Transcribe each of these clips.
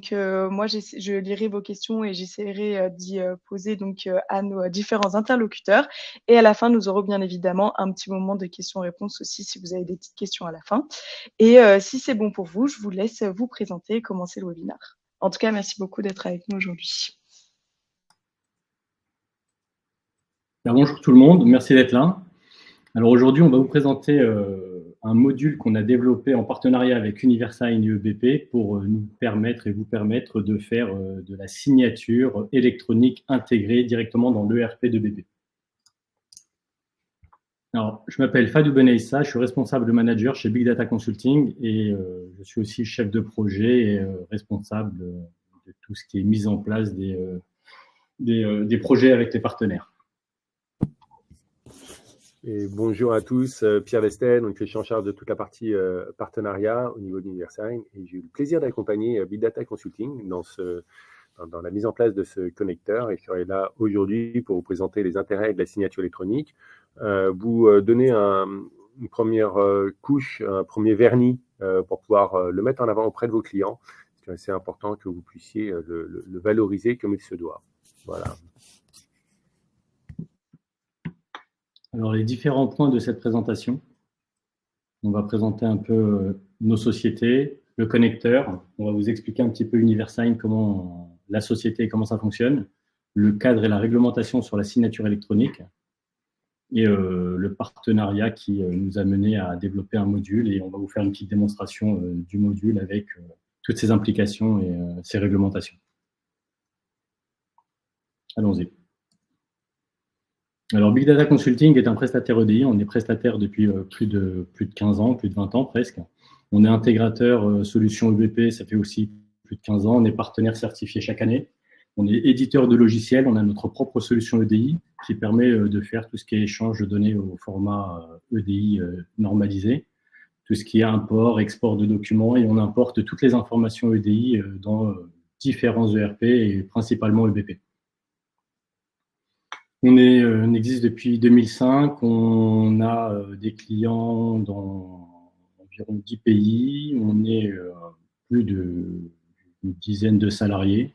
Donc, moi, je lirai vos questions et j'essaierai d'y poser donc à nos différents interlocuteurs. Et à la fin, nous aurons bien évidemment un petit moment de questions-réponses aussi si vous avez des petites questions à la fin. Et si c'est bon pour vous, je vous laisse vous présenter et commencer le webinaire. En tout cas, merci beaucoup d'être avec nous aujourd'hui. Bonjour tout le monde, merci d'être là. Alors aujourd'hui, on va vous présenter un module qu'on a développé en partenariat avec Universign et EBP pour nous permettre et vous permettre de faire de la signature électronique intégrée directement dans l'ERP d'EBP. Alors, je m'appelle Fadou Benaïssa, je suis responsable manager chez Big Data Consulting et je suis aussi chef de projet et responsable de tout ce qui est mise en place des projets avec les partenaires. Et bonjour à tous, Pierre Vestel, donc je suis en charge de toute la partie partenariat au niveau d'Universign et j'ai eu le plaisir d'accompagner Big Data Consulting dans la mise en place de ce connecteur et je serai là aujourd'hui pour vous présenter les intérêts de la signature électronique, vous donner une première couche, un premier vernis pour pouvoir le mettre en avant auprès de vos clients. C'est important que vous puissiez le valoriser comme il se doit. Voilà. Alors, les différents points de cette présentation, on va présenter un peu nos sociétés, le connecteur, on va vous expliquer un petit peu Universign, comment la société, comment ça fonctionne, le cadre et la réglementation sur la signature électronique et le partenariat qui nous a mené à développer un module et on va vous faire une petite démonstration du module avec toutes ses implications et ses réglementations. Allons-y. Alors, Big Data Consulting est un prestataire EDI. On est prestataire depuis plus de 15 ans, plus de 20 ans presque. On est intégrateur solution EBP, ça fait aussi plus de 15 ans. On est partenaire certifié chaque année. On est éditeur de logiciels. On a notre propre solution EDI qui permet de faire tout ce qui est échange de données au format EDI normalisé, tout ce qui est import, export de documents et on importe toutes les informations EDI dans différents ERP et principalement EBP. On existe depuis 2005, on a des clients dans environ 10 pays, on est plus d'une dizaine de salariés.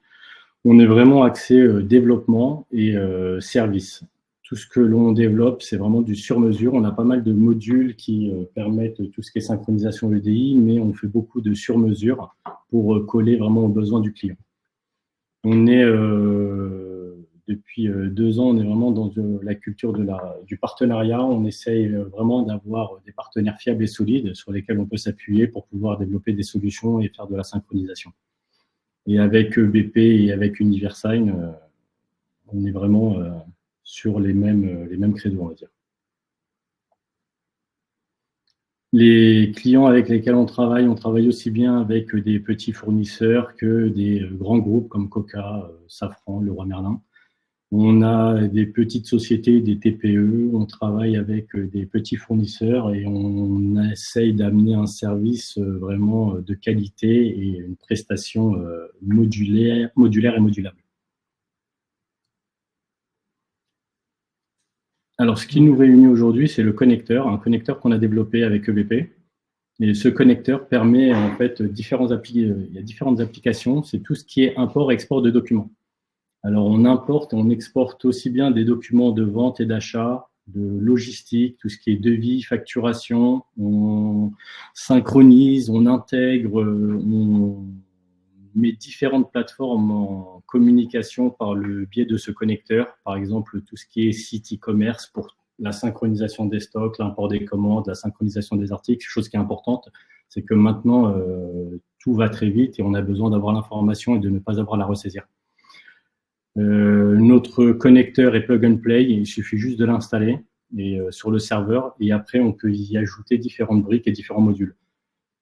On est vraiment axé développement et service. Tout ce que l'on développe, c'est vraiment du sur-mesure. On a pas mal de modules qui permettent tout ce qui est synchronisation EDI, mais on fait beaucoup de sur-mesure pour coller vraiment aux besoins du client. On est depuis 2 ans, on est vraiment dans la culture du partenariat. On essaye vraiment d'avoir des partenaires fiables et solides sur lesquels on peut s'appuyer pour pouvoir développer des solutions et faire de la synchronisation. Et avec EBP et avec Universign, on est vraiment sur les mêmes credos, on va dire. Les clients avec lesquels on travaille aussi bien avec des petits fournisseurs que des grands groupes comme Coca, Safran, Leroy Merlin. On a des petites sociétés, des TPE, on travaille avec des petits fournisseurs et on essaye d'amener un service vraiment de qualité et une prestation modulaire et modulable. Alors, ce qui nous réunit aujourd'hui, c'est le connecteur, un connecteur qu'on a développé avec EBP. Et ce connecteur permet en fait il y a différentes applications, c'est tout ce qui est import et export de documents. Alors, on importe, on exporte aussi bien des documents de vente et d'achat, de logistique, tout ce qui est devis, facturation, on synchronise, on intègre, on met différentes plateformes en communication par le biais de ce connecteur. Par exemple, tout ce qui est site e-commerce pour la synchronisation des stocks, l'import des commandes, la synchronisation des articles. Chose qui est importante, c'est que maintenant, tout va très vite et on a besoin d'avoir l'information et de ne pas avoir à la ressaisir. Notre connecteur est plug and play, il suffit juste de l'installer sur le serveur et après on peut y ajouter différentes briques et différents modules.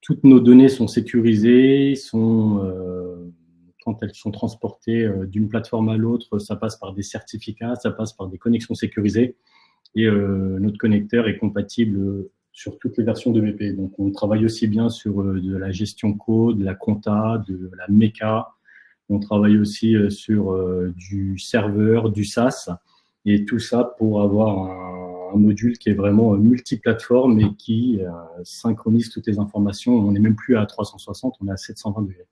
Toutes nos données sont sécurisées, quand elles sont transportées d'une plateforme à l'autre, ça passe par des certificats, ça passe par des connexions sécurisées et notre connecteur est compatible sur toutes les versions de BP. Donc on travaille aussi bien sur de la gestion code, de la compta, de la méca. On travaille aussi sur du serveur, du SaaS, et tout ça pour avoir un module qui est vraiment multiplateforme et qui synchronise toutes les informations. On n'est même plus à 360, on est à 720 degrés.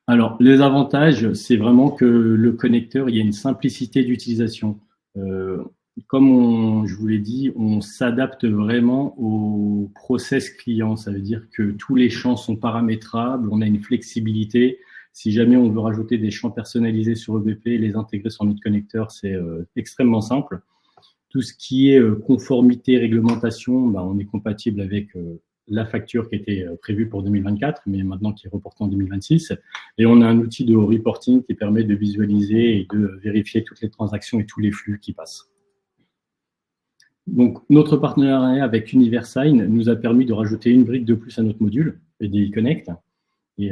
Alors, les avantages, c'est vraiment que le connecteur, il y a une simplicité d'utilisation. Comme je vous l'ai dit, on s'adapte vraiment au process client. Ça veut dire que tous les champs sont paramétrables, on a une flexibilité. Si jamais on veut rajouter des champs personnalisés sur EBP, les intégrer sur notre connecteur, c'est extrêmement simple. Tout ce qui est conformité, réglementation, on est compatible avec la facture qui était prévue pour 2024, mais maintenant qui est reportée en 2026. Et on a un outil de reporting qui permet de visualiser et de vérifier toutes les transactions et tous les flux qui passent. Donc, notre partenariat avec Universign nous a permis de rajouter une brique de plus à notre module, EDI Connect, et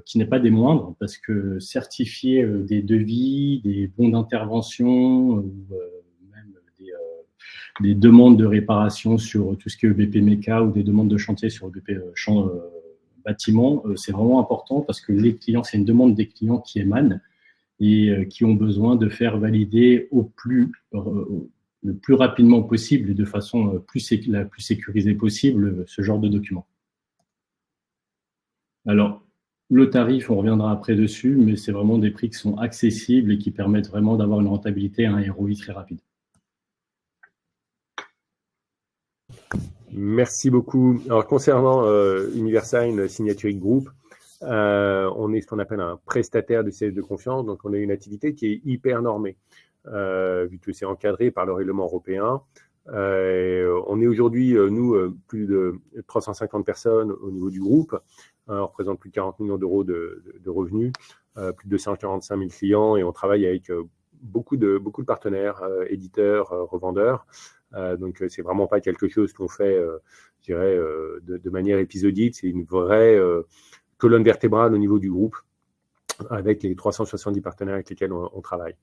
qui n'est pas des moindres, parce que certifier des devis, des bons d'intervention, ou même des demandes de réparation sur tout ce qui est EBP MECA ou des demandes de chantier sur EBP bâtiment, c'est vraiment important parce que les clients, c'est une demande des clients qui émane et qui ont besoin de faire valider le plus rapidement possible et de façon la plus sécurisée possible ce genre de document. Alors, le tarif, on reviendra après dessus, mais c'est vraiment des prix qui sont accessibles et qui permettent vraiment d'avoir une rentabilité à un ROI très rapide. Merci beaucoup. Alors, concernant Universign Signaturing Group, on est ce qu'on appelle un prestataire de services de confiance. Donc, on a une activité qui est hyper normée, vu que c'est encadré par le règlement européen. On est aujourd'hui, nous, plus de 350 personnes au niveau du groupe. On représente plus de 40 millions d'euros de revenus, plus de 245 000 clients et on travaille avec beaucoup de partenaires, éditeurs, revendeurs. Donc, c'est vraiment pas quelque chose qu'on fait, je dirais, de manière épisodique. C'est une vraie colonne vertébrale au niveau du groupe avec les 370 partenaires avec lesquels on travaille.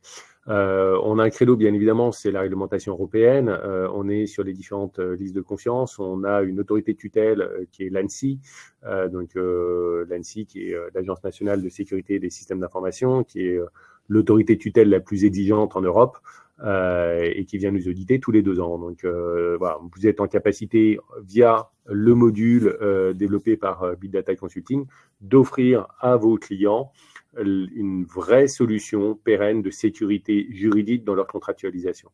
On a un credo, bien évidemment, c'est la réglementation européenne. On est sur les différentes listes de confiance. On a une autorité de tutelle qui est l'ANSSI, l'ANSSI qui est l'Agence nationale de sécurité des systèmes d'information, qui est l'autorité de tutelle la plus exigeante en Europe. Et qui vient nous auditer tous les 2 ans. Donc, voilà, vous êtes en capacité, via le module développé par Big Data Consulting, d'offrir à vos clients une vraie solution pérenne de sécurité juridique dans leur contractualisation.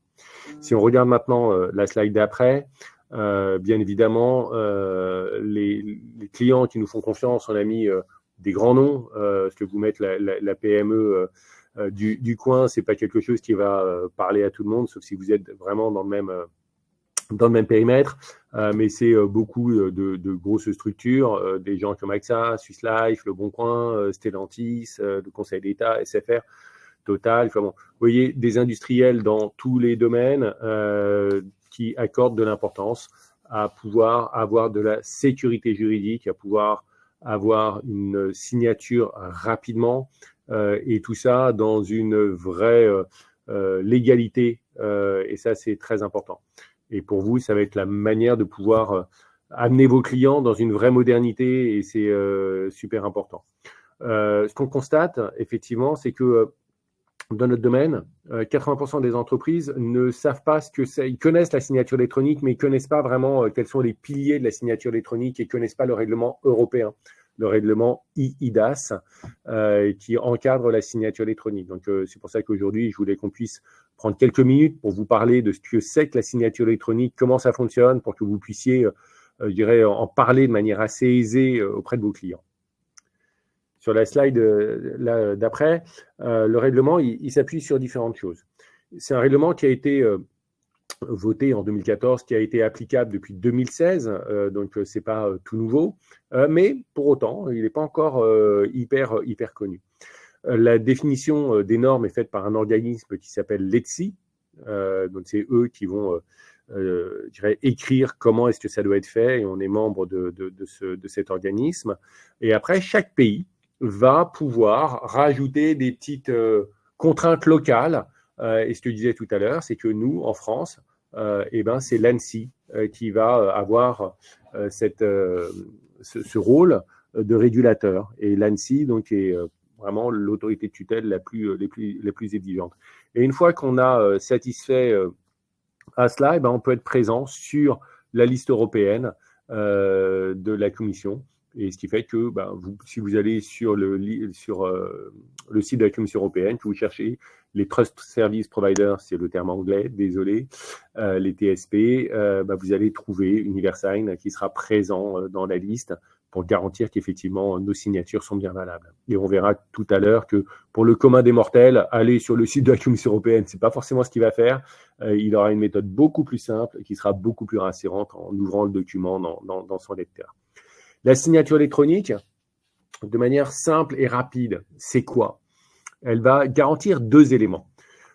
Si on regarde maintenant la slide d'après, bien évidemment, les clients qui nous font confiance, on a mis des grands noms, parce que vous mettez la PME du coin, c'est pas quelque chose qui va parler à tout le monde, sauf si vous êtes vraiment dans le même périmètre, mais c'est beaucoup de grosses structures, des gens comme AXA, Swiss Life, Le Bon Coin, Stellantis, le Conseil d'État, SFR, Total. Enfin bon, vous voyez, des industriels dans tous les domaines qui accordent de l'importance à pouvoir avoir de la sécurité juridique, à pouvoir avoir une signature rapidement, et tout ça dans une vraie légalité, et ça c'est très important. Et pour vous, ça va être la manière de pouvoir amener vos clients dans une vraie modernité, et c'est super important. Ce qu'on constate, effectivement, c'est que dans notre domaine, 80% des entreprises ne savent pas ce que c'est. Ils connaissent la signature électronique, mais ils ne connaissent pas vraiment quels sont les piliers de la signature électronique et ne connaissent pas le règlement européen, le règlement eIDAS, qui encadre la signature électronique. Donc, c'est pour ça qu'aujourd'hui, je voulais qu'on puisse prendre quelques minutes pour vous parler de ce que c'est que la signature électronique, comment ça fonctionne, pour que vous puissiez, je dirais, en parler de manière assez aisée auprès de vos clients. Sur la slide d'après, le règlement, il s'appuie sur différentes choses. C'est un règlement qui a été voté en 2014, qui a été applicable depuis 2016, donc ce n'est pas tout nouveau, mais pour autant, il n'est pas encore hyper connu. La définition des normes est faite par un organisme qui s'appelle l'ETSI, donc c'est eux qui vont je dirais, écrire comment est-ce que ça doit être fait, et on est membre de cet organisme. Et après, chaque pays va pouvoir rajouter des petites contraintes locales. Et ce que je disais tout à l'heure, c'est que nous, en France, c'est l'ANSSI qui va avoir ce rôle de régulateur. Et l'ANSSI donc, est vraiment l'autorité de tutelle la plus exigeante. Et une fois qu'on a satisfait à cela, on peut être présent sur la liste européenne de la Commission. Et ce qui fait que si vous allez sur le site de la Commission européenne, que vous cherchez les Trust Service Providers, c'est le terme anglais, désolé, les TSP, vous allez trouver Universign qui sera présent dans la liste pour garantir qu'effectivement nos signatures sont bien valables. Et on verra tout à l'heure que pour le commun des mortels, aller sur le site de la Commission européenne, c'est pas forcément ce qu'il va faire. Il aura une méthode beaucoup plus simple et qui sera beaucoup plus rassurante en ouvrant le document dans son lecteur. La signature électronique, de manière simple et rapide, c'est quoi? Elle va garantir 2 éléments.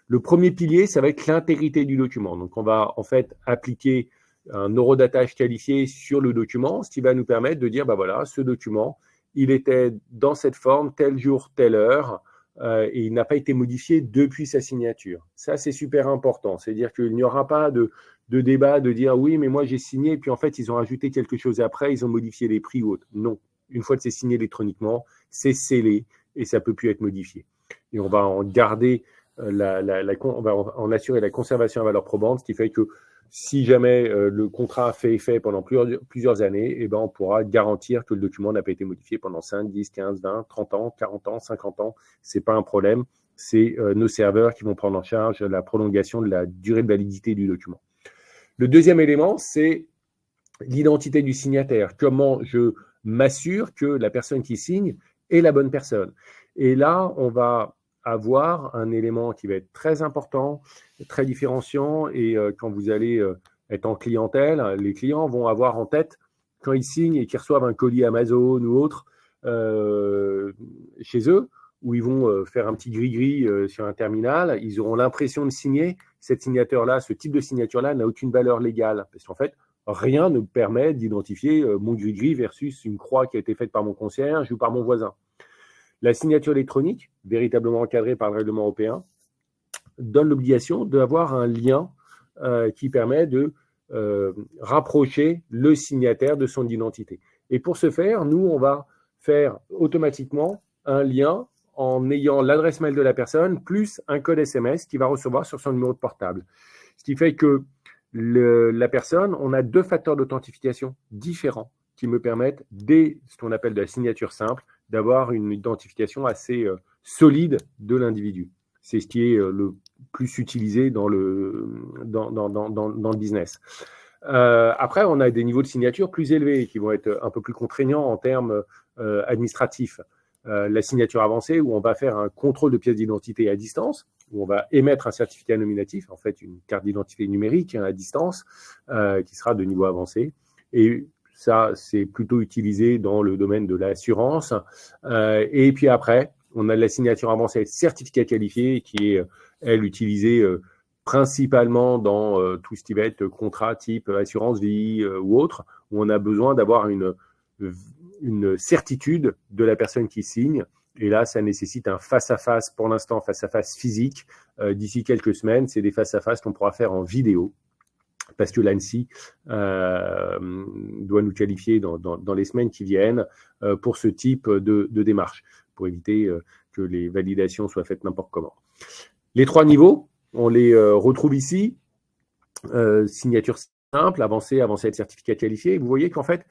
Le premier pilier, ça va être l'intégrité du document. Donc, on va en fait appliquer un neurodatage qualifié sur le document, ce qui va nous permettre de dire, voilà, ce document, il était dans cette forme, tel jour, telle heure, et il n'a pas été modifié depuis sa signature. Ça, c'est super important. C'est-à-dire qu'il n'y aura pas de débat de dire, oui, mais moi, j'ai signé, et puis en fait, ils ont ajouté quelque chose après, ils ont modifié les prix ou autre. Non. Une fois que c'est signé électroniquement, c'est scellé et ça ne peut plus être modifié. Et on va en garder, on va en assurer la conservation à valeur probante, ce qui fait que si jamais le contrat fait effet pendant plusieurs années, on pourra garantir que le document n'a pas été modifié pendant 5, 10, 15, 20, 30 ans, 40 ans, 50 ans. Ce n'est pas un problème. C'est nos serveurs qui vont prendre en charge la prolongation de la durée de validité du document. Le deuxième élément, c'est l'identité du signataire. Comment je m'assure que la personne qui signe est la bonne personne. Et là, on va avoir un élément qui va être très important, très différenciant, et quand vous allez être en clientèle, les clients vont avoir en tête, quand ils signent et qu'ils reçoivent un colis Amazon ou autre chez eux, où ils vont faire un petit gris-gris sur un terminal, ils auront l'impression de signer. Cette signature-là, ce type de signature-là n'a aucune valeur légale, parce qu'en fait, rien ne permet d'identifier mon gris-gris versus une croix qui a été faite par mon concierge ou par mon voisin. La signature électronique, véritablement encadrée par le règlement européen, donne l'obligation d'avoir un lien qui permet de rapprocher le signataire de son identité. Et pour ce faire, nous, on va faire automatiquement un lien en ayant l'adresse mail de la personne plus un code SMS qu'il va recevoir sur son numéro de portable. Ce qui fait que la personne, on a 2 facteurs d'authentification différents qui me permettent, dès ce qu'on appelle de la signature simple, d'avoir une identification assez solide de l'individu. C'est ce qui est le plus utilisé dans le business. Après, on a des niveaux de signature plus élevés qui vont être un peu plus contraignants en termes administratifs. La signature avancée, où on va faire un contrôle de pièce d'identité à distance, où on va émettre un certificat nominatif, en fait une carte d'identité numérique à distance, qui sera de niveau avancé. Et ça, c'est plutôt utilisé dans le domaine de l'assurance. Et puis après, on a la signature avancée certificat qualifié, qui est, elle, utilisée principalement dans tout ce qui va être contrat type assurance vie ou autre, où on a besoin d'avoir une certitude de la personne qui signe. Et là, ça nécessite un face-à-face, pour l'instant, face-à-face physique. D'ici quelques semaines, c'est des face-à-face qu'on pourra faire en vidéo, parce que l'ANSSI doit nous qualifier dans les semaines qui viennent pour ce type de démarche, pour éviter que les validations soient faites n'importe comment. Les 3 niveaux, on les retrouve ici. Signature simple, avancée avec certificat qualifié. Vous voyez qu'en fait,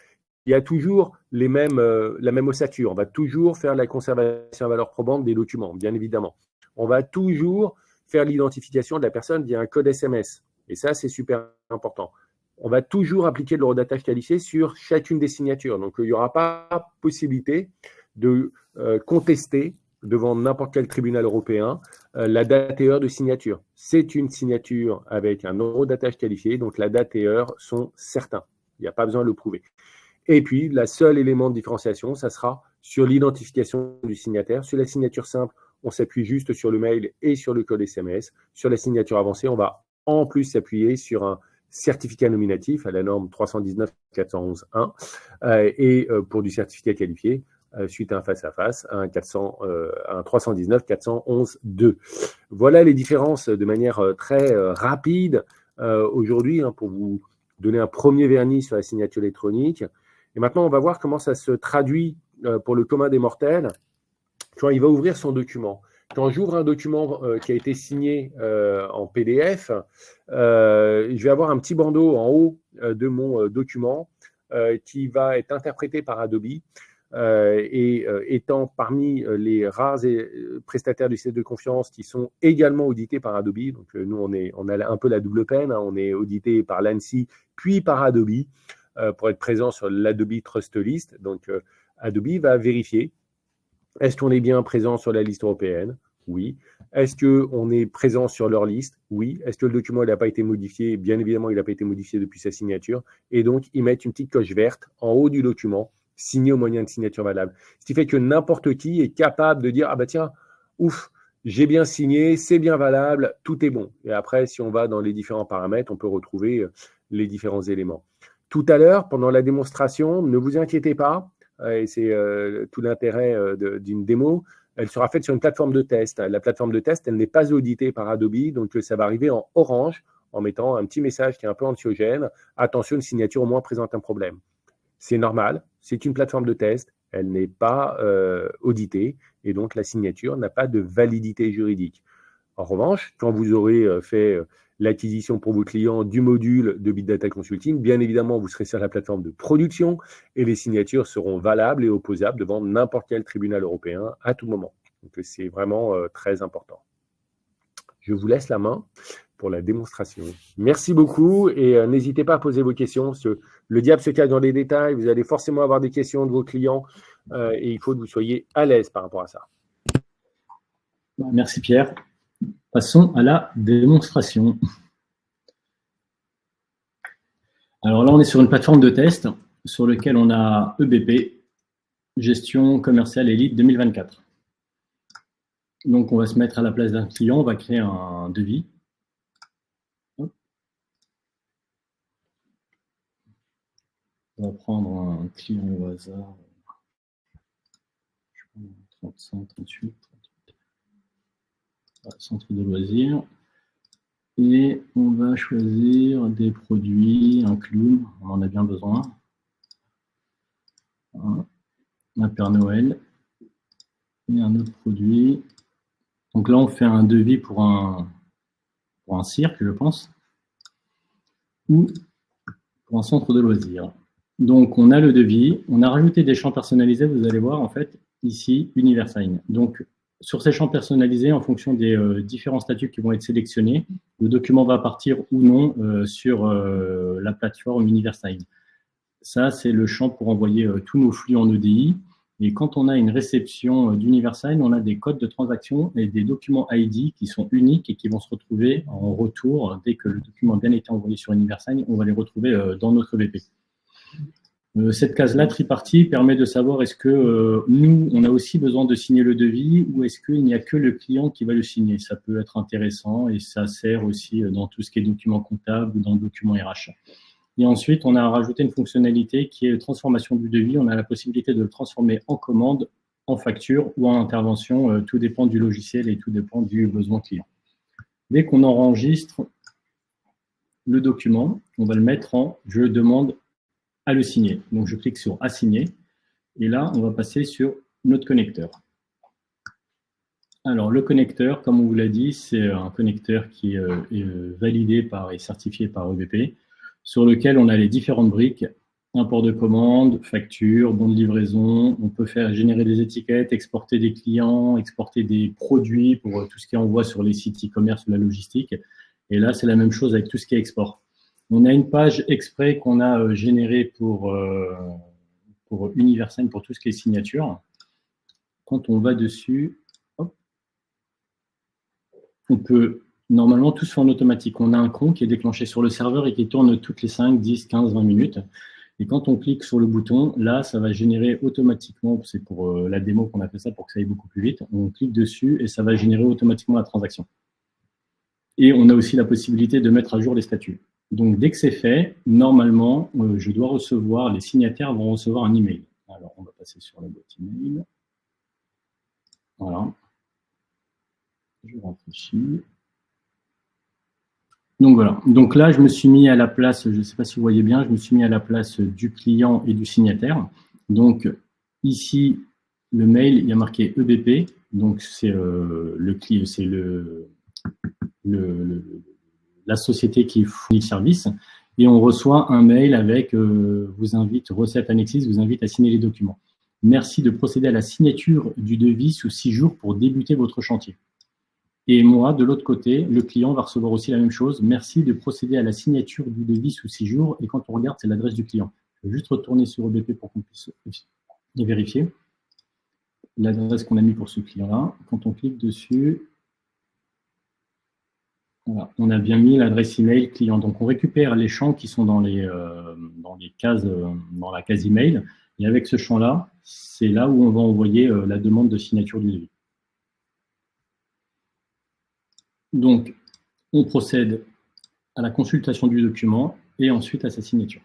il y a toujours la même ossature. On va toujours faire la conservation à valeur probante des documents, bien évidemment. On va toujours faire l'identification de la personne via un code SMS. Et ça, c'est super important. On va toujours appliquer de l'eurodatage qualifié sur chacune des signatures. Donc, il n'y aura pas possibilité de contester devant n'importe quel tribunal européen la date et heure de signature. C'est une signature avec un eurodatage qualifié, donc la date et heure sont certains. Il n'y a pas besoin de le prouver. Et puis, le seul élément de différenciation, ça sera sur l'identification du signataire. Sur la signature simple, on s'appuie juste sur le mail et sur le code SMS. Sur la signature avancée, on va en plus s'appuyer sur un certificat nominatif à la norme 319-411-1 et pour du certificat qualifié, suite à un face-à-face, un 319-411-2. Voilà les différences de manière très rapide aujourd'hui pour vous donner un premier vernis sur la signature électronique. Et maintenant, on va voir comment ça se traduit pour le commun des mortels quand il va ouvrir son document. Quand j'ouvre un document qui a été signé en PDF, je vais avoir un petit bandeau en haut de mon document qui va être interprété par Adobe. Et étant parmi les rares prestataires du système de confiance qui sont également audités par Adobe. Donc nous, on a un peu la double peine, hein, on est audité par l'ANSSI, puis par Adobe, pour être présent sur l'Adobe Trust List. Donc Adobe va vérifier, est-ce qu'on est bien présent sur la liste européenne? Oui. Est-ce qu'on est présent sur leur liste? Oui. Est-ce que le document n'a pas été modifié? Bien évidemment, il n'a pas été modifié depuis sa signature. Et donc, ils mettent une petite coche verte en haut du document, signé au moyen de signature valable. Ce qui fait que n'importe qui est capable de dire « Ah bah tiens, ouf, j'ai bien signé, c'est bien valable, tout est bon. » Et après, si on va dans les différents paramètres, on peut retrouver les différents éléments. Tout à l'heure, pendant la démonstration, ne vous inquiétez pas, et c'est tout l'intérêt d'une démo, elle sera faite sur une plateforme de test. La plateforme de test, elle n'est pas auditée par Adobe, donc ça va arriver en orange en mettant un petit message qui est un peu anxiogène. Attention, une signature au moins présente un problème. C'est normal, c'est une plateforme de test, elle n'est pas auditée et donc la signature n'a pas de validité juridique. En revanche, quand vous aurez fait l'acquisition pour vos clients du module de Big Data Consulting, bien évidemment, vous serez sur la plateforme de production et les signatures seront valables et opposables devant n'importe quel tribunal européen à tout moment. Donc, c'est vraiment très important. Je vous laisse la main pour la démonstration. Merci beaucoup et n'hésitez pas à poser vos questions. Parce que le diable se cache dans les détails. Vous allez forcément avoir des questions de vos clients et il faut que vous soyez à l'aise par rapport à ça. Merci Pierre. Passons à la démonstration. Alors là, on est sur une plateforme de test sur laquelle on a EBP, Gestion commerciale élite 2024. Donc, on va se mettre à la place d'un client, on va créer un devis. Hop. On va prendre un client au hasard. 35, 38. Centre de loisirs. Et on va choisir des produits, un clown, on en a bien besoin. Un Père Noël. Et un autre produit. Donc là, on fait un devis pour un cirque, je pense. Ou pour un centre de loisirs. Donc, on a le devis. On a rajouté des champs personnalisés, vous allez voir, en fait, ici, Universign. Donc, sur ces champs personnalisés, en fonction des différents statuts qui vont être sélectionnés, le document va partir ou non sur la plateforme Universign. Ça, c'est le champ pour envoyer tous nos flux en EDI. Et quand on a une réception d'Universign, on a des codes de transaction et des documents ID qui sont uniques et qui vont se retrouver en retour. Dès que le document a bien été envoyé sur Universign, on va les retrouver dans notre EBP. Cette case-là, tripartie, permet de savoir est-ce que nous, on a aussi besoin de signer le devis ou est-ce qu'il n'y a que le client qui va le signer. Ça peut être intéressant et ça sert aussi dans tout ce qui est document comptable ou dans le document RH. Et ensuite, on a rajouté une fonctionnalité qui est transformation du devis. On a la possibilité de le transformer en commande, en facture ou en intervention. Tout dépend du logiciel et tout dépend du besoin client. Dès qu'on enregistre le document, on va le mettre en « Je demande à le signer ». Donc, je clique sur « Assigner » et là, on va passer sur notre connecteur. Alors, le connecteur, comme on vous l'a dit, c'est un connecteur qui est validé et certifié par EBP, sur lequel on a les différentes briques, import de commande, facture, bon de livraison. On peut faire générer des étiquettes, exporter des clients, exporter des produits pour tout ce qui est envoi sur les sites e-commerce ou la logistique. Et là, c'est la même chose avec tout ce qui est export. On a une page exprès qu'on a générée pour Universign, pour tout ce qui est signature. Quand on va dessus, hop, on peut normalement tout se fait en automatique. On a un cron qui est déclenché sur le serveur et qui tourne toutes les 5, 10, 15, 20 minutes. Et quand on clique sur le bouton, là, ça va générer automatiquement, c'est pour la démo qu'on a fait ça pour que ça aille beaucoup plus vite, on clique dessus et ça va générer automatiquement la transaction. Et on a aussi la possibilité de mettre à jour les statuts. Donc, dès que c'est fait, normalement, je dois recevoir, les signataires vont recevoir un email. Alors, on va passer sur la boîte email. Voilà. Je rafraîchis. Donc voilà, donc là je me suis mis à la place, je ne sais pas si vous voyez bien, je me suis mis à la place du client et du signataire. Donc ici, le mail, il y a marqué EBP, donc c'est la société qui fournit le service. et on reçoit un mail avec vous invite, recette Annexis, vous invite à signer les documents. Merci de procéder à la signature du devis sous 6 jours pour débuter votre chantier. Et moi, de l'autre côté, le client va recevoir aussi la même chose. Merci de procéder à la signature du devis sous 6 jours. Et quand on regarde, c'est l'adresse du client. Je vais juste retourner sur EBP pour qu'on puisse vérifier l'adresse qu'on a mis pour ce client-là. Quand on clique dessus, voilà, on a bien mis l'adresse email client. Donc, on récupère les champs qui sont dans les cases, dans la case email. Et avec ce champ-là, c'est là où on va envoyer la demande de signature du devis. Donc, on procède à la consultation du document et ensuite à sa signature.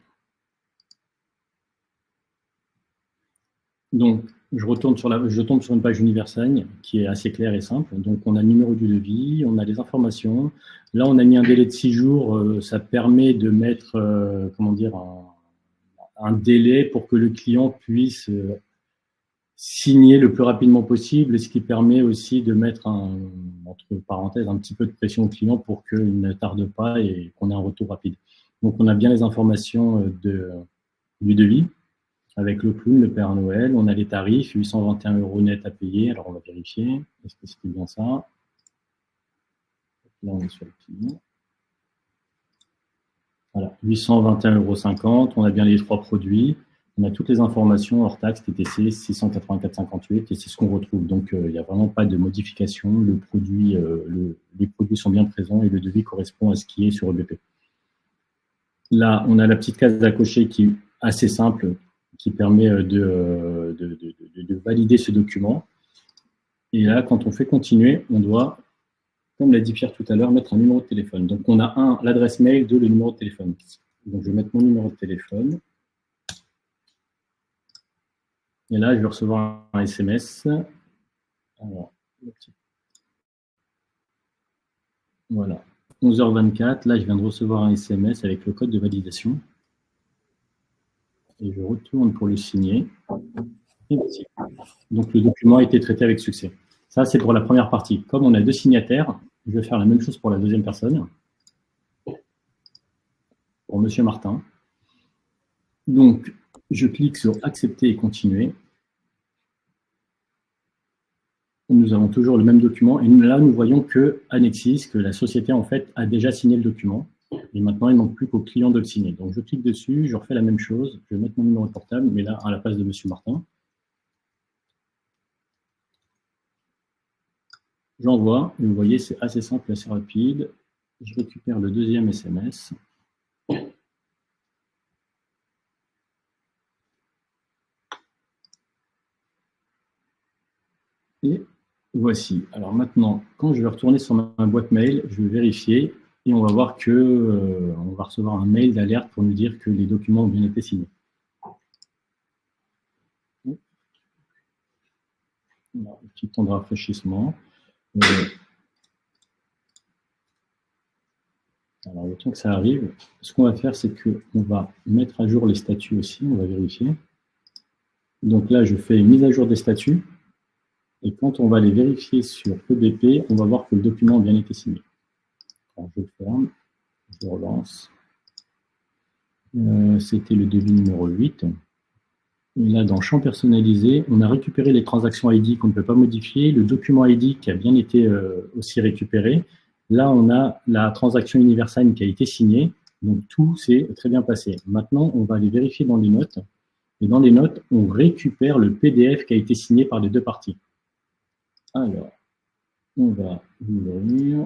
Donc, je tombe sur une page Universagne qui est assez claire et simple. Donc, on a le numéro du devis, on a les informations. Là, on a mis un délai de 6 jours. Ça permet de mettre, un délai pour que le client puisse signer le plus rapidement possible, ce qui permet aussi de mettre, entre parenthèses, un petit peu de pression au client pour qu'il ne tarde pas et qu'on ait un retour rapide. Donc, on a bien les informations du devis, avec le clown, le Père Noël. On a les tarifs, 821 € net à payer. Alors, on va vérifier. Est-ce que c'était bien ça? Là, on est sur le client. Voilà, 821,50 €. On a bien les 3 produits. On a toutes les informations hors taxe, TTC, 684,58 € et c'est ce qu'on retrouve. Donc, il n'y a vraiment pas de modification. Les produits sont bien présents et le devis correspond à ce qui est sur EBP. Là, on a la petite case à cocher qui est assez simple, qui permet de valider ce document. Et là, quand on fait continuer, on doit, comme l'a dit Pierre tout à l'heure, mettre un numéro de téléphone. Donc, on a l'adresse mail, le numéro de téléphone. Donc, je vais mettre mon numéro de téléphone. Et là, je vais recevoir un SMS. Alors, voilà, 11h24. Là, je viens de recevoir un SMS avec le code de validation. Et je retourne pour le signer. Et voici. Donc, le document a été traité avec succès. Ça, c'est pour la première partie. Comme on a 2 signataires, je vais faire la même chose pour la deuxième personne, pour Monsieur Martin. Donc, je clique sur accepter et continuer. Nous avons toujours le même document. Et là, nous voyons que Annexis, que la société, en fait, a déjà signé le document. Et maintenant, il ne manque plus qu'au client de le signer. Donc, je clique dessus, je refais la même chose. Je vais mettre mon numéro de portable, mais là, à la place de Monsieur Martin. J'envoie. Et vous voyez, c'est assez simple, assez rapide. Je récupère le deuxième SMS. Et voici. Alors maintenant, quand je vais retourner sur ma boîte mail, je vais vérifier et on va voir que on va recevoir un mail d'alerte pour nous dire que les documents ont bien été signés. Alors, un petit temps de rafraîchissement. Alors, le temps que ça arrive, ce qu'on va faire, c'est qu'on va mettre à jour les statuts aussi, on va vérifier. Donc là, je fais mise à jour des statuts. Et quand on va les vérifier sur EBP, on va voir que le document a bien été signé. Alors, je ferme, je relance. C'était le devis numéro 8. Et là, dans champ personnalisé, on a récupéré les transactions ID qu'on ne peut pas modifier, le document ID qui a bien été aussi récupéré. Là, on a la transaction Universagne qui a été signée. Donc, tout s'est très bien passé. Maintenant, on va aller vérifier dans les notes. Et dans les notes, on récupère le PDF qui a été signé par les 2 parties. Alors, on va l'ouvrir.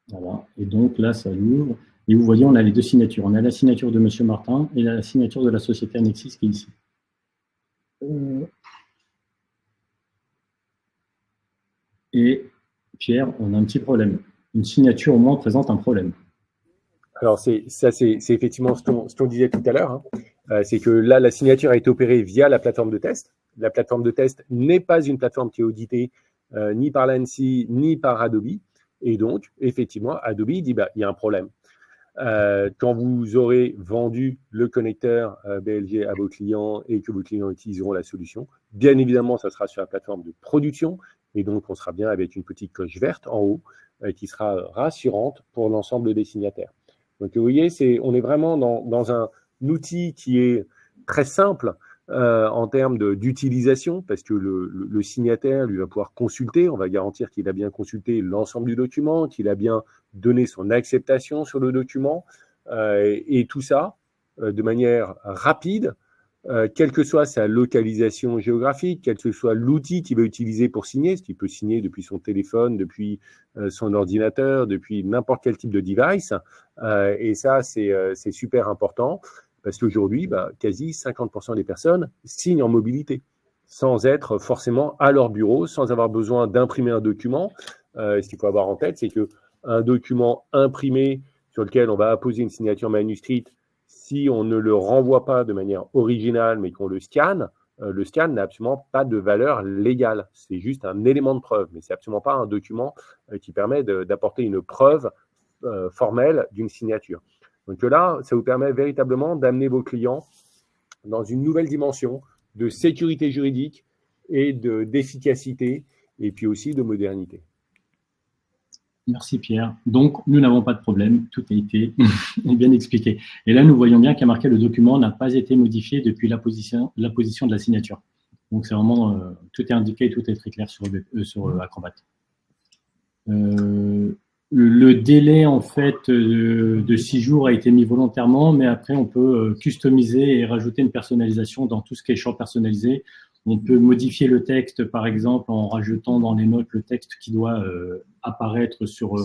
Voilà. Et donc là, ça l'ouvre. Et vous voyez, on a les 2 signatures. On a la signature de Monsieur Martin et la signature de la société Annexis qui est ici. Et Pierre, on a un petit problème. Une signature au moins présente un problème. Alors, c'est effectivement ce qu'on disait tout à l'heure. C'est que là, la signature a été opérée via la plateforme de test. La plateforme de test n'est pas une plateforme qui est auditée ni par l'ANSSI, ni par Adobe. Et donc, effectivement, Adobe dit il y a un problème. Quand vous aurez vendu le connecteur BLG à vos clients et que vos clients utiliseront la solution, bien évidemment, ça sera sur la plateforme de production. Et donc, on sera bien avec une petite coche verte en haut qui sera rassurante pour l'ensemble des signataires. Donc, vous voyez, on est vraiment dans un outil qui est très simple en termes d'utilisation, parce que le signataire, lui, va pouvoir consulter. On va garantir qu'il a bien consulté l'ensemble du document, qu'il a bien donné son acceptation sur le document, et tout ça de manière rapide, quelle que soit sa localisation géographique, quel que soit l'outil qu'il va utiliser pour signer, ce qu'il peut signer depuis son téléphone, depuis son ordinateur, depuis n'importe quel type de device. Et ça, c'est super important, parce qu'aujourd'hui, quasi 50% des personnes signent en mobilité, sans être forcément à leur bureau, sans avoir besoin d'imprimer un document. Ce qu'il faut avoir en tête, c'est qu'un document imprimé sur lequel on va apposer une signature manuscrite, si on ne le renvoie pas de manière originale, mais qu'on le scanne n'a absolument pas de valeur légale. C'est juste un élément de preuve, mais ce n'est absolument pas un document qui permet d'apporter une preuve formelle d'une signature. Donc là, ça vous permet véritablement d'amener vos clients dans une nouvelle dimension de sécurité juridique et d'efficacité, et puis aussi de modernité. Merci Pierre. Donc, nous n'avons pas de problème, tout a été bien expliqué. Et là, nous voyons bien qu'il y a marqué le document n'a pas été modifié depuis la position de la signature. Donc, c'est vraiment, tout est indiqué, tout est très clair sur Acrobat. Le délai, en fait, de 6 jours a été mis volontairement, mais après, on peut customiser et rajouter une personnalisation dans tout ce qui est champ personnalisé. On peut modifier le texte, par exemple, en rajoutant dans les notes le texte qui doit apparaître sur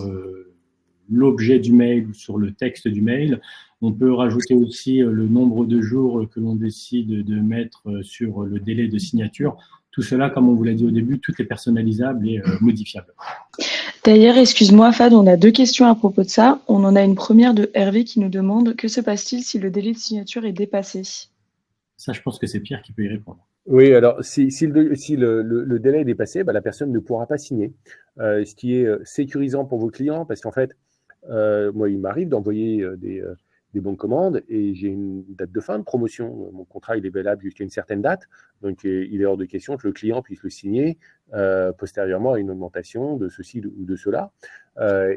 l'objet du mail ou sur le texte du mail. On peut rajouter aussi le nombre de jours que l'on décide de mettre sur le délai de signature. Tout cela, comme on vous l'a dit au début, tout est personnalisable et modifiable. D'ailleurs, excuse-moi Fad, on a 2 questions à propos de ça. On en a une première de Hervé qui nous demande « Que se passe-t-il si le délai de signature est dépassé ?» Ça, je pense que c'est Pierre qui peut y répondre. Oui, alors si le délai est dépassé, la personne ne pourra pas signer, ce qui est sécurisant pour vos clients, parce qu'en fait, moi, il m'arrive d'envoyer des bons de commande et j'ai une date de fin de promotion. Mon contrat, il est valable jusqu'à une certaine date, donc il est hors de question que le client puisse le signer postérieurement à une augmentation de ceci ou de cela.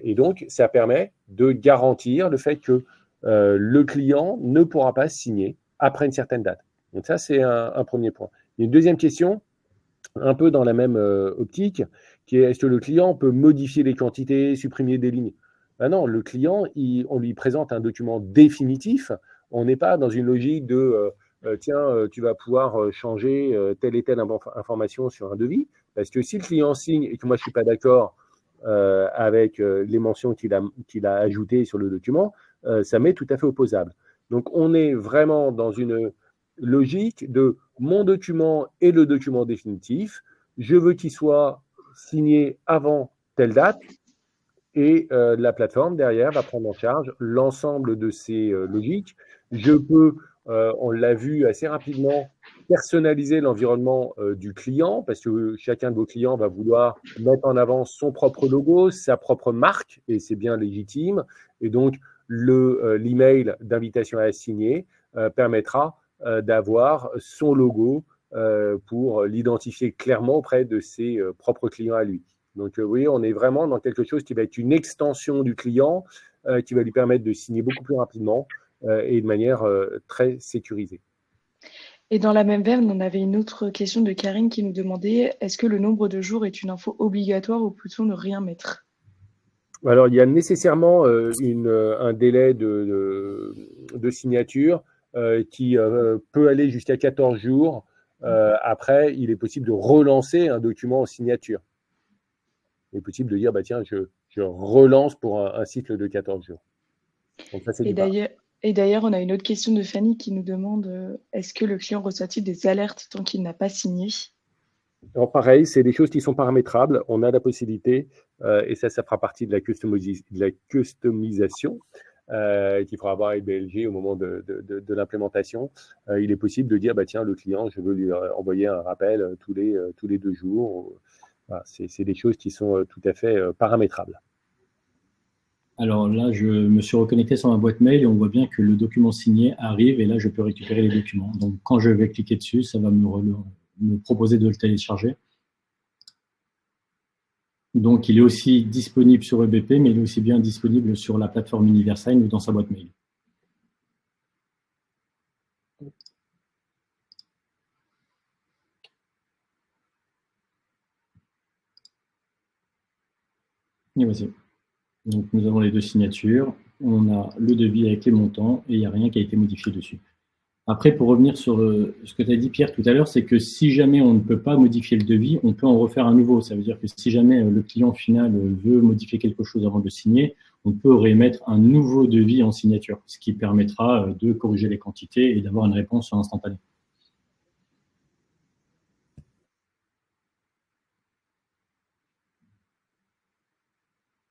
Et donc, ça permet de garantir le fait que le client ne pourra pas signer après une certaine date. Donc ça, c'est un premier point. Il y a une deuxième question, un peu dans la même optique, qui est est-ce que le client peut modifier les quantités, supprimer des lignes? Non, le client, on lui présente un document définitif. On n'est pas dans une logique de tiens, tu vas pouvoir changer telle et telle information sur un devis. Parce que si le client signe et que moi, je ne suis pas d'accord avec les mentions qu'il a ajoutées sur le document, ça m'est tout à fait opposable. Donc, on est vraiment dans une logique de mon document et le document définitif. Je veux qu'il soit signé avant telle date et la plateforme derrière va prendre en charge l'ensemble de ces logiques. Je peux, on l'a vu assez rapidement, personnaliser l'environnement du client parce que chacun de vos clients va vouloir mettre en avant son propre logo, sa propre marque et c'est bien légitime. Et donc, l'email d'invitation à signer permettra d'avoir son logo pour l'identifier clairement auprès de ses propres clients à lui. Donc, oui, on est vraiment dans quelque chose qui va être une extension du client, qui va lui permettre de signer beaucoup plus rapidement et de manière très sécurisée. Et dans la même veine, on avait une autre question de Karine qui nous demandait « Est-ce que le nombre de jours est une info obligatoire ou plutôt ne rien mettre ?» Alors, il y a nécessairement un délai de signature qui peut aller jusqu'à 14 jours. Après, il est possible de relancer un document en signature. Il est possible de dire, tiens, je relance pour un cycle de 14 jours. Donc, ça, c'est du pareil. Et d'ailleurs, on a une autre question de Fanny qui nous demande est-ce que le client reçoit-il des alertes tant qu'il n'a pas signé? Alors, pareil, c'est des choses qui sont paramétrables. On a la possibilité, et ça fera partie de la customisation qu'il faudra avoir avec BLG au moment de l'implémentation. Il est possible de dire, tiens, le client, je veux lui envoyer un rappel tous les 2 jours. Voilà, c'est des choses qui sont tout à fait paramétrables. Alors là, je me suis reconnecté sur ma boîte mail et on voit bien que le document signé arrive et là, je peux récupérer les documents. Donc, quand je vais cliquer dessus, ça va me proposer de le télécharger. Donc, il est aussi disponible sur EBP, mais il est aussi bien disponible sur la plateforme UniverSign ou dans sa boîte mail. Et voici. Donc, nous avons les deux signatures, on a le devis avec les montants et il n'y a rien qui a été modifié dessus. Après, pour revenir sur ce que tu as dit, Pierre, tout à l'heure, c'est que si jamais on ne peut pas modifier le devis, on peut en refaire un nouveau. Ça veut dire que si jamais le client final veut modifier quelque chose avant de signer, on peut réémettre un nouveau devis en signature, ce qui permettra de corriger les quantités et d'avoir une réponse instantanée.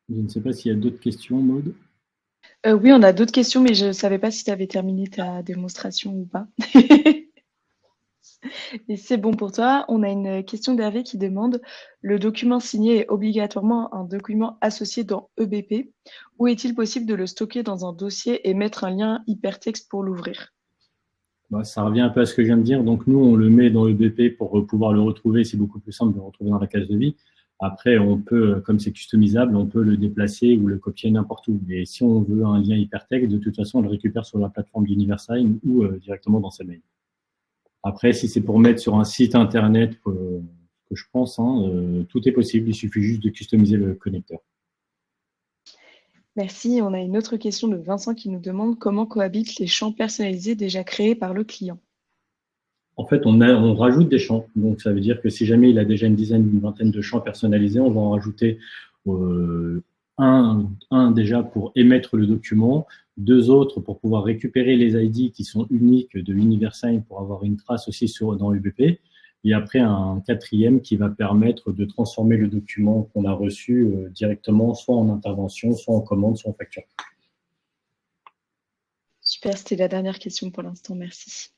Je ne sais pas s'il y a d'autres questions, Maud. Oui, on a d'autres questions, mais je ne savais pas si tu avais terminé ta démonstration ou pas. Et c'est bon pour toi. On a une question d'Hervé qui demande: le document signé est obligatoirement un document associé dans EBP, ou est-il possible de le stocker dans un dossier et mettre un lien hypertexte pour l'ouvrir? Bah, ça revient un peu à ce que je viens de dire. Donc, nous, on le met dans EBP pour pouvoir le retrouver. C'est beaucoup plus simple de le retrouver dans la case de vie. Après, on peut, comme c'est customisable, on peut le déplacer ou le copier n'importe où. Et si on veut un lien hypertexte, de toute façon, on le récupère sur la plateforme d'UniverSign ou directement dans ses mails. Après, si c'est pour mettre sur un site internet, que je pense, tout est possible. Il suffit juste de customiser le connecteur. Merci. On a une autre question de Vincent qui nous demande comment cohabitent les champs personnalisés déjà créés par le client. En fait, on rajoute des champs. Donc, ça veut dire que si jamais il a déjà une dizaine, une vingtaine de champs personnalisés, on va en rajouter un déjà pour émettre le document, deux autres pour pouvoir récupérer les ID qui sont uniques de UniverSign pour avoir une trace aussi dans UBP, et après un quatrième qui va permettre de transformer le document qu'on a reçu directement soit en intervention, soit en commande, soit en facture. Super, c'était la dernière question pour l'instant. Merci.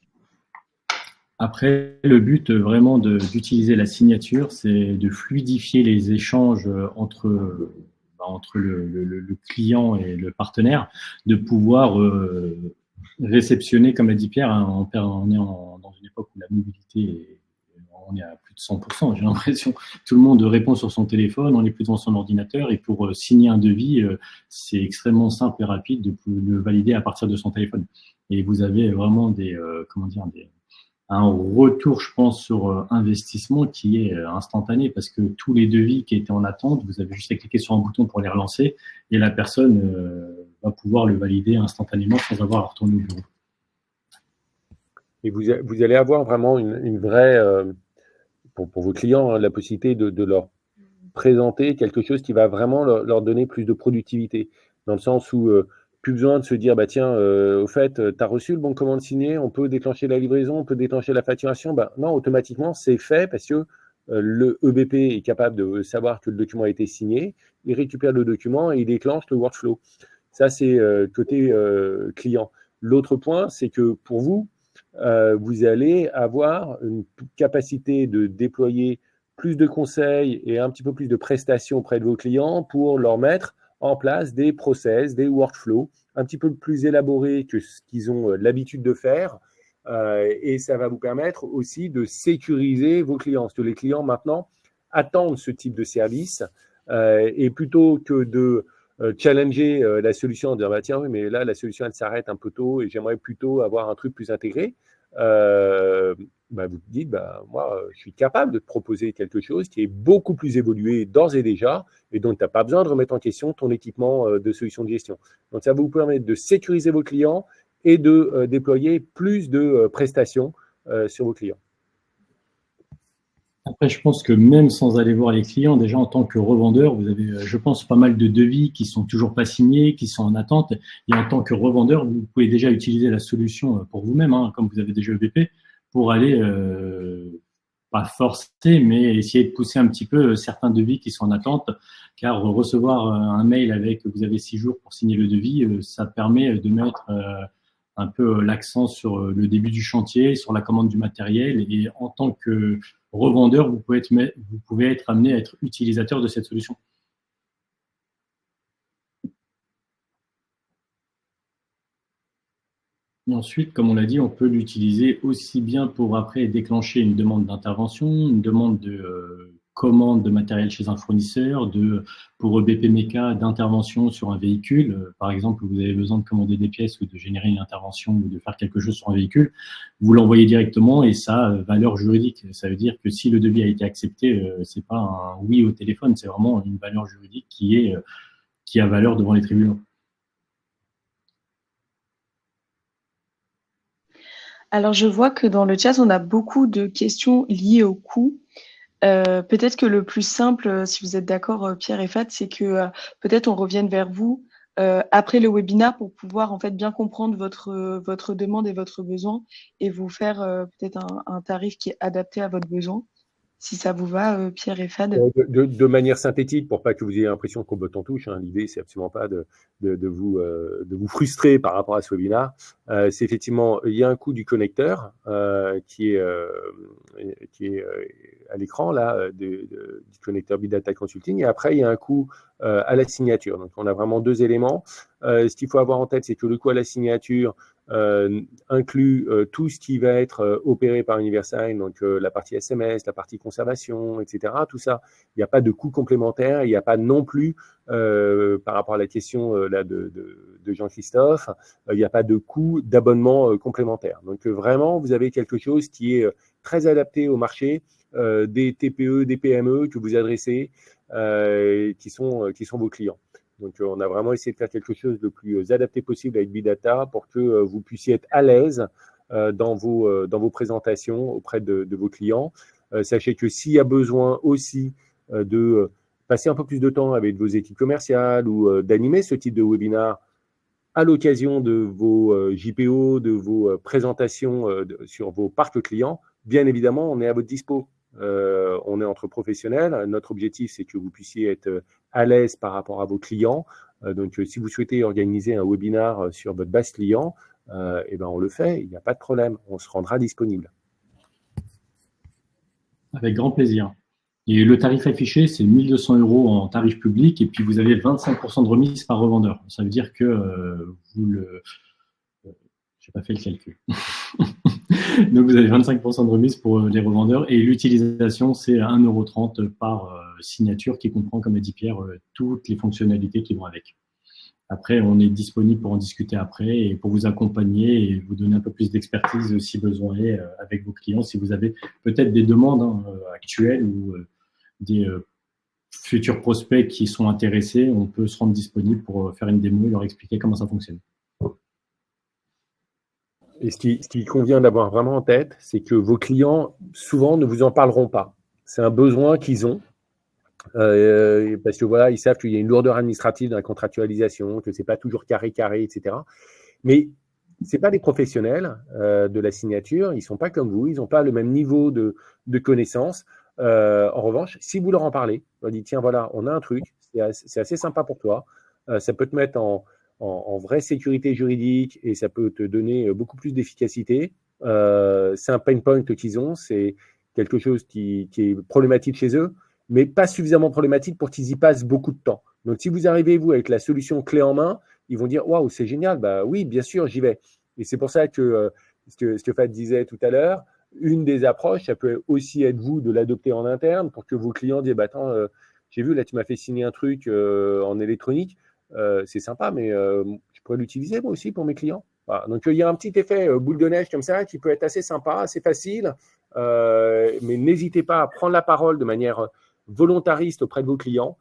Après, le but vraiment d'utiliser la signature, c'est de fluidifier les échanges entre le client et le partenaire, de pouvoir réceptionner, comme a dit Pierre, on est dans une époque où la mobilité on est à plus de 100%, j'ai l'impression. Tout le monde répond sur son téléphone, on est plus devant son ordinateur, et pour signer un devis, c'est extrêmement simple et rapide de le valider à partir de son téléphone. Et vous avez vraiment un retour, je pense, sur investissement qui est instantané, parce que tous les devis qui étaient en attente, vous avez juste à cliquer sur un bouton pour les relancer et la personne va pouvoir le valider instantanément sans avoir à retourner au bureau. Et vous allez avoir vraiment une vraie, pour vos clients, la possibilité de leur présenter quelque chose qui va vraiment leur donner plus de productivité, dans le sens où plus besoin de se dire, bah tiens, au fait, tu as reçu le bon de commande signé, on peut déclencher la livraison, on peut déclencher la facturation. Bah, non, automatiquement, c'est fait parce que le EBP est capable de savoir que le document a été signé, il récupère le document et il déclenche le workflow. Ça, c'est côté client. L'autre point, c'est que pour vous, vous allez avoir une capacité de déployer plus de conseils et un petit peu plus de prestations auprès de vos clients pour leur mettre en place des process, des workflows un petit peu plus élaborés que ce qu'ils ont l'habitude de faire. Et ça va vous permettre aussi de sécuriser vos clients. Parce que les clients, maintenant, attendent ce type de service. Et plutôt que de challenger la solution en disant, bah, tiens, oui, mais là, la solution, elle s'arrête un peu tôt et j'aimerais plutôt avoir un truc plus intégré. Bah, vous dites, bah, moi, je suis capable de te proposer quelque chose qui est beaucoup plus évolué d'ores et déjà, et donc tu n'as pas besoin de remettre en question ton équipement de solution de gestion. Donc, ça va vous permettre de sécuriser vos clients et de déployer plus de prestations sur vos clients. Après, je pense que même sans aller voir les clients, déjà en tant que revendeur, vous avez, je pense, pas mal de devis qui sont toujours pas signés, qui sont en attente. Et en tant que revendeur, vous pouvez déjà utiliser la solution pour vous-même, comme vous avez déjà EBP, pour aller, pas forcer, mais essayer de pousser un petit peu certains devis qui sont en attente. Car recevoir un mail avec vous avez 6 jours pour signer le devis, ça permet de mettre un peu l'accent sur le début du chantier, sur la commande du matériel. Et en tant que revendeur, vous pouvez être amené à être utilisateur de cette solution. Et ensuite, comme on l'a dit, on peut l'utiliser aussi bien pour après déclencher une demande d'intervention, une demande de commande de matériel chez un fournisseur, pour BP Meca d'intervention sur un véhicule. Par exemple, vous avez besoin de commander des pièces ou de générer une intervention ou de faire quelque chose sur un véhicule, vous l'envoyez directement et ça a valeur juridique. Ça veut dire que si le devis a été accepté, c'est pas un oui au téléphone, c'est vraiment une valeur juridique qui a valeur devant les tribunaux. Alors, je vois que dans le chat, on a beaucoup de questions liées au coût. Peut-être que le plus simple, si vous êtes d'accord, Pierre et Fat, c'est que peut-être on revienne vers vous après le webinaire pour pouvoir en fait bien comprendre votre demande et votre besoin et vous faire peut-être un tarif qui est adapté à votre besoin. Si ça vous va, Pierre et Fad. De manière synthétique, pour pas que vous ayez l'impression qu'on botte en touche, hein, l'idée, c'est absolument pas de vous frustrer par rapport à ce webinaire. C'est effectivement, il y a un coût du connecteur qui est à l'écran là, du connecteur Big Data Consulting, et après, il y a un coût à la signature. Donc, on a vraiment deux éléments. Ce qu'il faut avoir en tête, c'est que le coût à la signature inclut tout ce qui va être opéré par Universign, donc la partie SMS, la partie conservation, etc. Tout ça, il n'y a pas de coût complémentaire, il n'y a pas non plus, par rapport à la question là de Jean-Christophe, il n'y a pas de coût d'abonnement complémentaire. Donc vraiment, vous avez quelque chose qui est très adapté au marché des TPE, des PME que vous adressez, qui sont vos clients. Donc, on a vraiment essayé de faire quelque chose de plus adapté possible avec Big Data pour que vous puissiez être à l'aise dans vos présentations auprès de vos clients. Sachez que s'il y a besoin aussi de passer un peu plus de temps avec vos équipes commerciales ou d'animer ce type de webinaire à l'occasion de vos JPO, de vos présentations sur vos parcs clients, bien évidemment, on est à votre dispo. On est entre professionnels. Notre objectif, c'est que vous puissiez être à l'aise par rapport à vos clients. Donc, si vous souhaitez organiser un webinaire sur votre base client, eh ben, on le fait, il n'y a pas de problème. On se rendra disponible. Avec grand plaisir. Et le tarif affiché, c'est 1 200 € en tarif public, et puis vous avez 25% de remise par revendeur. Ça veut dire que j'ai pas fait le calcul. Donc vous avez 25% de remise pour les revendeurs, et l'utilisation, c'est 1,30 € par signature, qui comprend, comme a dit Pierre, toutes les fonctionnalités qui vont avec. Après, on est disponible pour en discuter après et pour vous accompagner et vous donner un peu plus d'expertise si besoin est avec vos clients. Si vous avez peut-être des demandes actuelles ou des futurs prospects qui sont intéressés, on peut se rendre disponible pour faire une démo et leur expliquer comment ça fonctionne. Et ce qui convient d'avoir vraiment en tête, c'est que vos clients, souvent, ne vous en parleront pas. C'est un besoin qu'ils ont. Parce que voilà, ils savent qu'il y a une lourdeur administrative dans la contractualisation, que c'est pas toujours carré, etc. Mais c'est pas des professionnels de la signature, ils sont pas comme vous, ils n'ont pas le même niveau de connaissance. En revanche, si vous leur en parlez, on dit tiens voilà, on a un truc, c'est assez sympa pour toi, ça peut te mettre en vraie sécurité juridique et ça peut te donner beaucoup plus d'efficacité. C'est un pain point qu'ils ont, c'est quelque chose qui est problématique chez eux, mais pas suffisamment problématique pour qu'ils y passent beaucoup de temps. Donc, si vous arrivez, vous, avec la solution clé en main, ils vont dire « Waouh, c'est génial, bah oui, bien sûr, j'y vais ». Et c'est pour ça que ce que Fat disait tout à l'heure, une des approches, ça peut aussi être vous de l'adopter en interne pour que vos clients disent bah, « Attends, j'ai vu, là, tu m'as fait signer un truc en électronique, c'est sympa, mais je pourrais l'utiliser moi aussi pour mes clients ». Voilà. Donc, il y a un petit effet boule de neige comme ça qui peut être assez sympa, assez facile, mais n'hésitez pas à prendre la parole de manière volontariste auprès de vos clients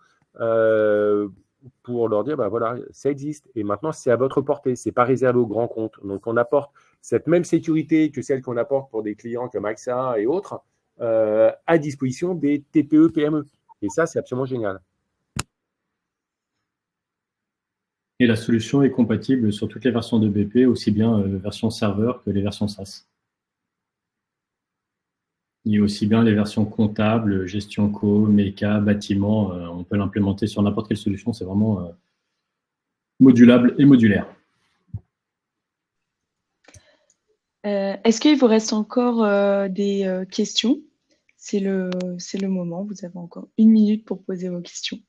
pour leur dire bah voilà, ça existe et maintenant c'est à votre portée, c'est pas réservé aux grands comptes. Donc on apporte cette même sécurité que celle qu'on apporte pour des clients comme AXA et autres à disposition des TPE, PME. Et ça, c'est absolument génial. Et la solution est compatible sur toutes les versions de BP, aussi bien version serveur que les versions SaaS. Il y a aussi bien les versions comptables, gestion co, méca, bâtiment. On peut l'implémenter sur n'importe quelle solution. C'est vraiment modulable et modulaire. Est-ce qu'il vous reste encore des questions? C'est le moment. Vous avez encore 1 minute pour poser vos questions.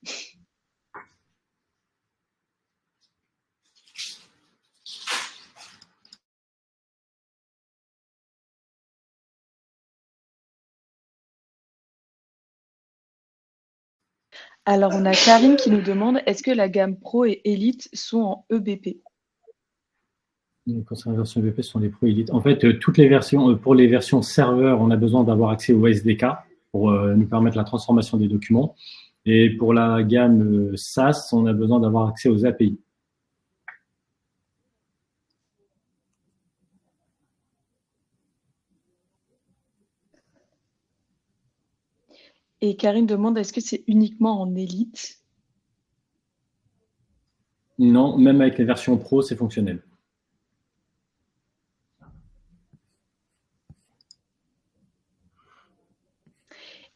Alors, on a Karine qui nous demande, est-ce que la gamme Pro et Elite sont en EBP? Concernant la version EBP, ce sont les Pro Elite. En fait, toutes les versions, pour les versions serveurs, on a besoin d'avoir accès au SDK pour nous permettre la transformation des documents. Et pour la gamme SaaS, on a besoin d'avoir accès aux API. Et Karine demande, est-ce que c'est uniquement en Elite? Non, même avec les versions Pro, c'est fonctionnel.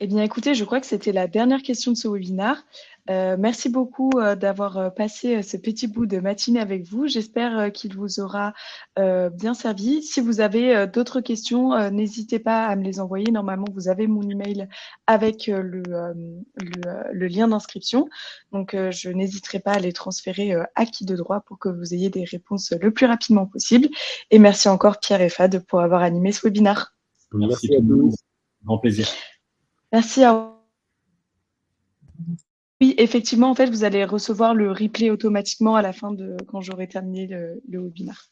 Eh bien, écoutez, je crois que c'était la dernière question de ce webinaire. Merci beaucoup d'avoir passé ce petit bout de matinée avec vous. J'espère qu'il vous aura bien servi. Si vous avez d'autres questions, n'hésitez pas à me les envoyer. Normalement, vous avez mon email avec le lien d'inscription. Donc, je n'hésiterai pas à les transférer à qui de droit pour que vous ayez des réponses le plus rapidement possible. Et merci encore Pierre et Fad pour avoir animé ce webinaire. Merci à tous. Grand plaisir. Merci à Oui, effectivement, en fait, vous allez recevoir le replay automatiquement à la fin de quand j'aurai terminé le webinaire.